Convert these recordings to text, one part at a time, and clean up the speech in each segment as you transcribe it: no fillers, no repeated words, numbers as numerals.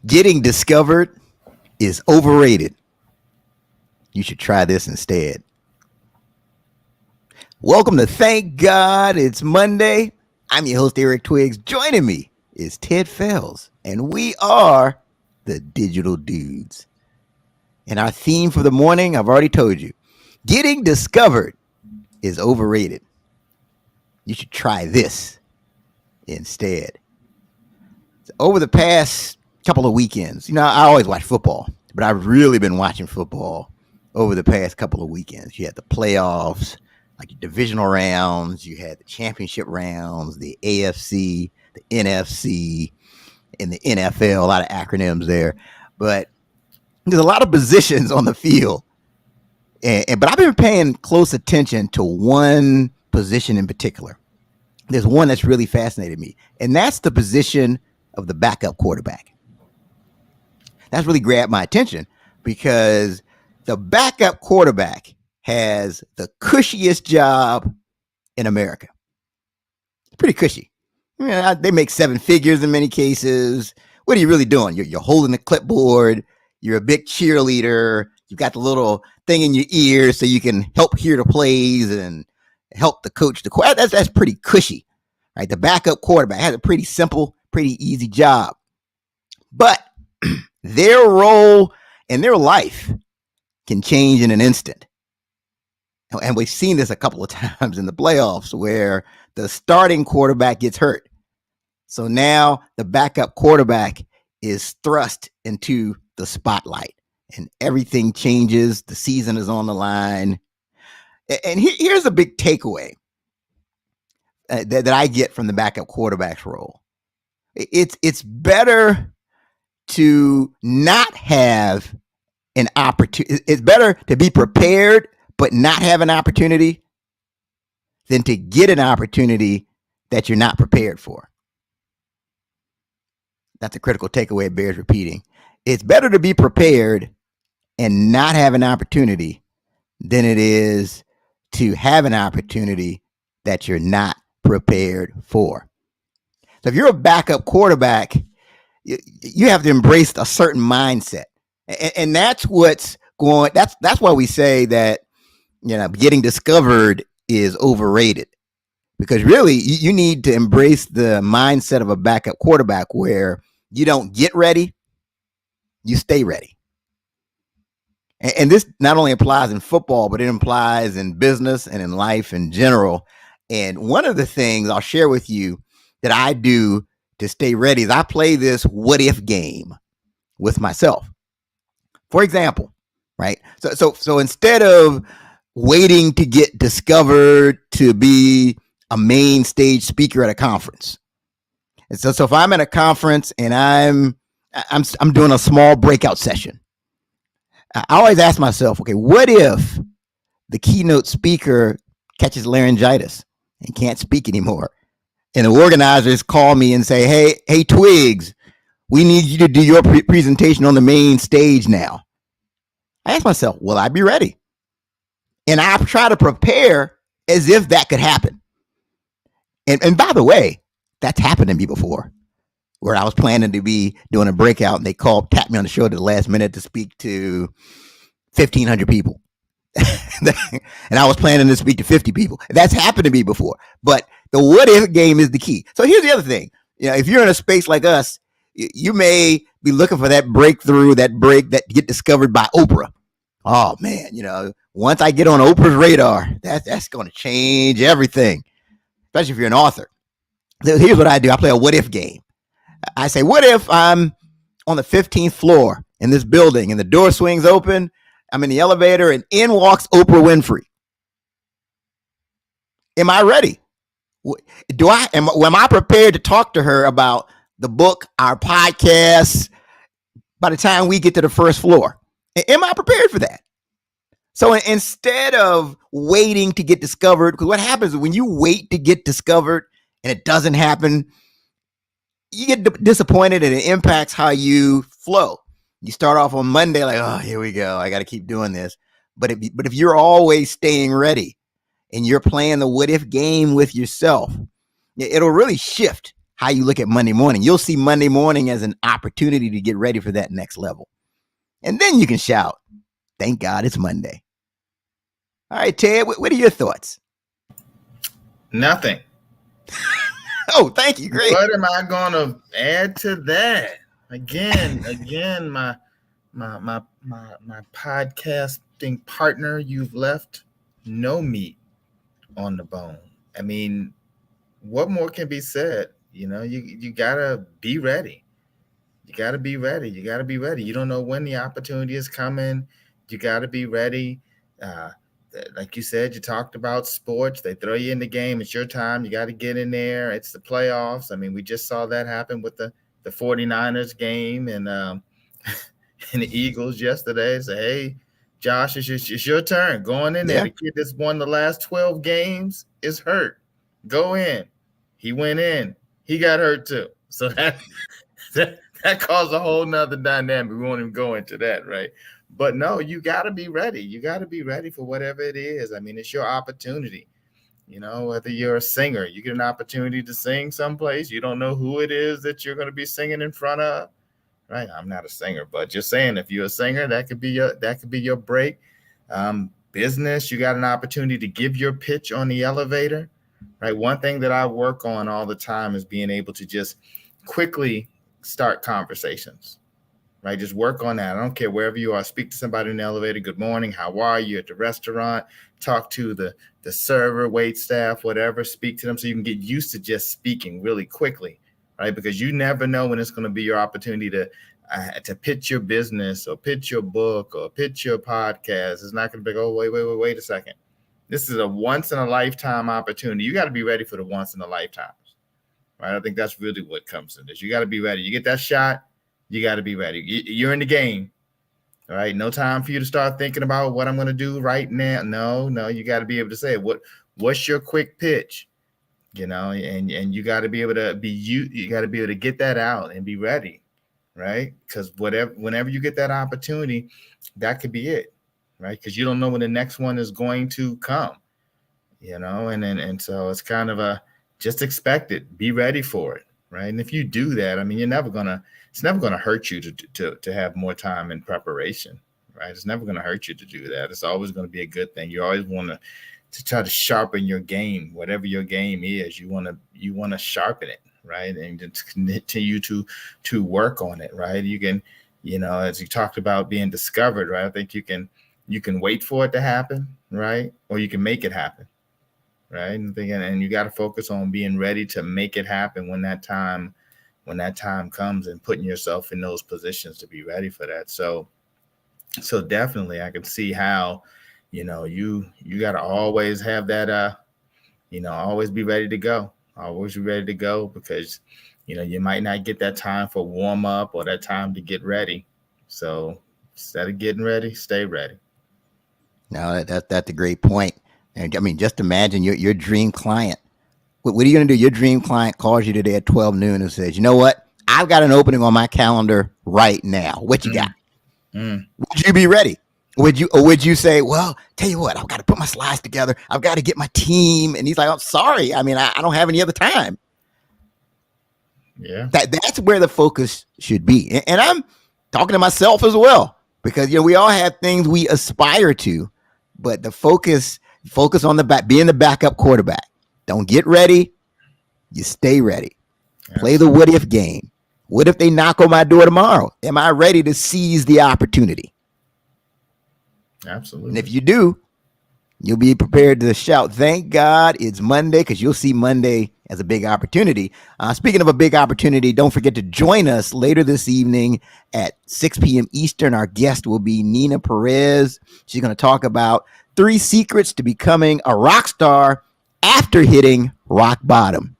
Getting discovered is overrated. You should try this instead. Welcome to Thank God It's Monday. I'm your host, Eric Twiggs. Joining me is Ted Fells, and we are the Digital Dudes. And our theme for the morning, I've already told you, getting discovered is overrated. You should try this instead. Over the past couple of weekends, I always watch football, but I've really been watching football over the past couple of weekends. You had the playoffs, like the divisional rounds, you had the championship rounds, the AFC, the NFC, and the NFL, a lot of acronyms there. But there's a lot of positions on the field. But I've been paying close attention to one position in particular. There's one that's really fascinated me, and that's the position of the backup quarterback. That's really grabbed my attention because the backup quarterback has the cushiest job in America. It's pretty cushy. They make seven figures in many cases. What are you really doing? You're holding the clipboard. You're a big cheerleader. You've got the little thing in your ear so you can help hear the plays and help the coach. That's pretty cushy, right? The backup quarterback has a pretty simple, pretty easy job. But their role and their life can change in an instant. And we've seen this a couple of times in the playoffs where the starting quarterback gets hurt. So now the backup quarterback is thrust into the spotlight and everything changes. The season is on the line. And here's a big takeaway that I get from the backup quarterback's role. It's better to not have an opportunity. It's better to be prepared but not have an opportunity than to get an opportunity that you're not prepared for. That's a critical takeaway. It bears repeating. It's better to be prepared and not have an opportunity than it is to have an opportunity that you're not prepared for. So if you're a backup quarterback, you have to embrace a certain mindset. And that's what's going, that's why we say that, getting discovered is overrated. Because really, you need to embrace the mindset of a backup quarterback where you don't get ready, you stay ready. And this not only applies in football, but it applies in business and in life in general. And one of the things I'll share with you that I do to stay ready is I play this what if game with myself. For example, right? So instead of waiting to get discovered to be a main stage speaker at a conference. And so if I'm at a conference and I'm doing a small breakout session, I always ask myself, okay, what if the keynote speaker catches laryngitis and can't speak anymore? And the organizers call me and say, hey, Twiggs, we need you to do your presentation on the main stage now. I ask myself, will I be ready? And I try to prepare as if that could happen. And by the way, that's happened to me before, where I was planning to be doing a breakout and they tapped me on the shoulder at the last minute to speak to 1,500 people. And I was planning to speak to 50 people. That's happened to me before. But the what if game is the key. So here's the other thing. If you're in a space like us, you may be looking for that breakthrough, that break that get discovered by Oprah. Oh man, once I get on Oprah's radar, that's going to change everything, especially if you're an author. So here's what I do. I play a what if game. I say, what if I'm on the 15th floor in this building and the door swings open, I'm in the elevator and in walks Oprah Winfrey. Am I ready? Am I prepared to talk to her about the book, our podcast, by the time we get to the first floor? Am I prepared for that? So instead of waiting to get discovered, because what happens when you wait to get discovered and it doesn't happen, you get disappointed and it impacts how you flow. You start off on Monday like, oh, here we go. I got to keep doing this. But if you're always staying ready and you're playing the what if game with yourself, it'll really shift how you look at Monday morning. You'll see Monday morning as an opportunity to get ready for that next level. And then you can shout, thank God it's Monday. All right, Ted, what are your thoughts? Nothing. Oh, thank you. Great. What am I going to add to that? Again, my podcasting partner, you've left no meat on the bone. I mean, what more can be said? You gotta be ready. You gotta be ready. You gotta be ready. You don't know when the opportunity is coming. You gotta be ready. Uh, like you said, you talked about sports. They throw you in the game. It's your time. You got to get in there. It's the playoffs. I mean, we just saw that happen with the 49ers game and and the Eagles yesterday. Say, hey, Josh, it's your turn. Going in there. Yeah. The kid that's won the last 12 games is hurt. Go in. He went in. He got hurt too. So that caused a whole nother dynamic. We won't even go into that, right? But no, you got to be ready. You got to be ready for whatever it is. I mean, it's your opportunity. Whether you're a singer, you get an opportunity to sing someplace. You don't know who it is that you're going to be singing in front of, right? I'm not a singer, but just saying, if you're a singer, that could be your break. Business, you got an opportunity to give your pitch on the elevator, right? One thing that I work on all the time is being able to just quickly start conversations. Right, just work on that. I don't care wherever you are. Speak to somebody in the elevator. Good morning. How are you? At the restaurant, talk to the server, wait staff, whatever. Speak to them so you can get used to just speaking really quickly, right? Because you never know when it's going to be your opportunity to pitch your business or pitch your book or pitch your podcast. It's not going to be, oh, wait a second. This is a once in a lifetime opportunity. You got to be ready for the once in a lifetime, right? I think that's really what comes in this. You got to be ready. You get that shot. You got to be ready. You're in the game, all right? No time for you to start thinking about what I'm going to do right now. No, you got to be able to say what's your quick pitch, and you got to be able to you got to be able to get that out and be ready, right? Because whenever you get that opportunity, that could be it, right? Because you don't know when the next one is going to come, and so it's kind of just expect it, be ready for it, right? And if you do that, I mean, it's never gonna hurt you to have more time in preparation, right? It's never gonna hurt you to do that. It's always gonna be a good thing. You always want to try to sharpen your game, whatever your game is. You want to sharpen it, right? And to continue to work on it, right? You can, as you talked about being discovered, right? I think you can wait for it to happen, right? Or you can make it happen. Right. And you got to focus on being ready to make it happen when that time comes and putting yourself in those positions to be ready for that. So definitely I can see how, you got to always have that, always be ready to go. Always be ready to go because, you might not get that time for warm up or that time to get ready. So instead of getting ready, stay ready. No, that's a great point. And I mean, just imagine your dream client. What are you going to do? Your dream client calls you today at 12 noon and says, you know what? I've got an opening on my calendar right now. What you got? Would you be ready? Would you say, well, tell you what, I've got to put my slides together. I've got to get my team. And he's like, I'm sorry. I mean, I don't have any other time. Yeah. That's where the focus should be. And I'm talking to myself as well, because, we all have things we aspire to, but the focus on the back, being the backup quarterback. Don't get ready. You stay ready. Absolutely. Play the what if game. What if they knock on my door tomorrow? Am I ready to seize the opportunity? Absolutely. And if you do, you'll be prepared to shout, thank God it's Monday, because you'll see Monday as a big opportunity. Speaking of a big opportunity, don't forget to join us later this evening at 6 p.m. Eastern. Our guest will be Nina Perez. She's going to talk about 3 secrets to becoming a rock star after hitting rock bottom.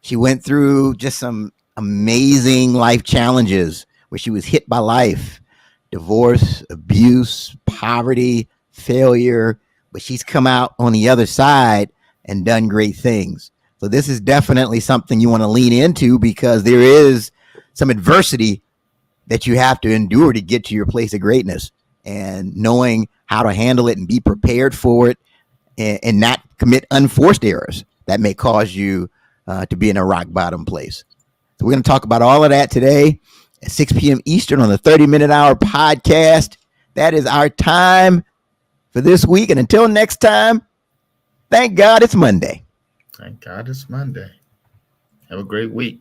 She went through just some amazing life challenges where she was hit by life, divorce, abuse, poverty, failure, but she's come out on the other side and done great things. So this is definitely something you want to lean into, because there is some adversity that you have to endure to get to your place of greatness, and knowing how to handle it and be prepared for it, and not commit unforced errors that may cause you to be in a rock bottom place. So we're going to talk about all of that today at 6 p.m. Eastern on the 30-Minute Hour podcast. That is our time for this week. And until next time, thank God it's Monday. Thank God it's Monday. Have a great week.